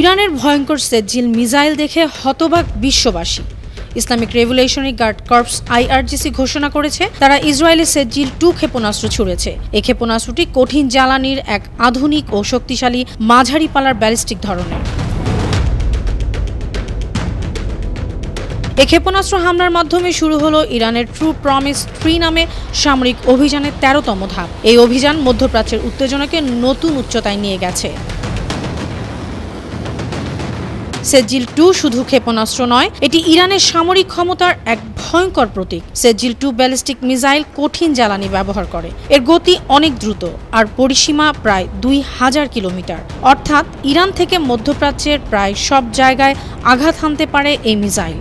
ইরানের ভয়ঙ্কর সেজ্জিল মিসাইল দেখে হতবাক বিশ্ববাসী। Islamic Revolutionary Guard Corps IRGC ঘোষণা করেছে তারা ইসরায়েলের সেজ্জিল 2 ক্ষেপণাস্ত্র ছুড়েছে। এই ক্ষেপণাস্ত্রটি কঠিন জ্বালানির এক আধুনিক ও শক্তিশালী মাঝারি পাল্লার ব্যালিস্টিক ধরনের। এই ক্ষেপণাস্ত্র হামলার মাধ্যমে শুরু হলো ইরানের ট্রু প্রমিস 3 নামে সামরিক অভিযানের 13তম ধাপ। এই অভিযান মধ্যপ্রাচ্যের উত্তেজনাকে নতুন উচ্চতায় নিয়ে গেছে। সেজ্জিল 2 শুধু ক্ষেপণাস্ত্র নয়, এটি ইরানের সামরিক ক্ষমতার এক ভয়ঙ্কর প্রতীক। সেজ্জিল 2 ব্যালিস্টিক মিসাইল কঠিন জ্বালানি ব্যবহার করে। এর গতি অনেক দ্রুত আর পরিসীমা প্রায় 2000 কিলোমিটার। অর্থাৎ ইরান থেকে মধ্যপ্রাচ্যের প্রায় সব জায়গায় আঘাত হানতে পারে এই মিসাইল।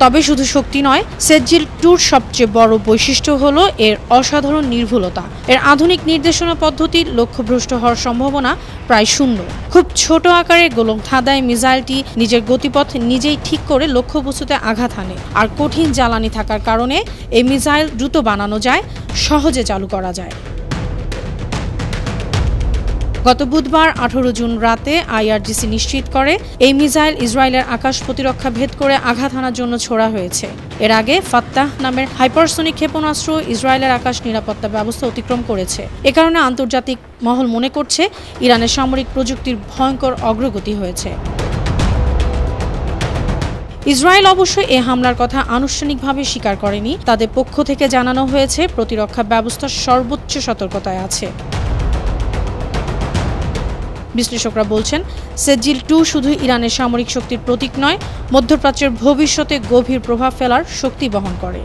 তবে শুধু শক্তি নয়, সেজ্জিল 2-র সবচেয়ে বড় বৈশিষ্ট্য হলো এর অসাধারণ নির্ভুলতা। এর আধুনিক নির্দেশনা পদ্ধতির লক্ষ্যভ্রষ্ট হওয়ার সম্ভাবনা প্রায় শূন্য। খুব ছোট আকারের গোলক ধাঁধায় মিসাইলটি নিজের গতিপথ নিজেই ঠিক করে লক্ষ্যবস্তুতে আঘাত হানে। আর কঠিন জ্বালানি থাকার কারণে এই মিসাইল দ্রুত বানানো যায়, সহজে চালু করা যায়। গত বুধবার 18 জুন রাতে IRGC নিশ্চিত করে এই মিসাইল ইসরায়েলের আকাশ প্রতিরক্ষা ভেদ করে আঘাত হানার জন্য ছোড়া হয়েছে। এর আগে ফাত্তাহ নামের হাইপারসনিক ক্ষেপণাস্ত্র ইসরায়েলের আকাশ নিরাপত্তা ব্যবস্থা অতিক্রম করেছে। এ কারণে আন্তর্জাতিক মহল মনে করছে ইরানের সামরিক প্রযুক্তির ভয়ঙ্কর অগ্রগতি হয়েছে। ইসরায়েল অবশ্য এ হামলার কথা আনুষ্ঠানিকভাবে স্বীকার করেনি। তাদের পক্ষ থেকে জানানো হয়েছে প্রতিরক্ষা ব্যবস্থা সর্বোচ্চ সতর্কতায় আছে। বিশ্লেষকরা বলছেন, সেজ্জিল 2 শুধু ইরানের সামরিক শক্তির প্রতীক নয়, মধ্যপ্রাচ্যের ভবিষ্যতে গভীর প্রভাব ফেলার শক্তি বহন করে।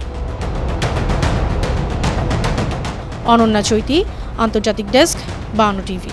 অনন্যা চৈতি, আন্তর্জাতিক ডেস্ক, 52 টিভি।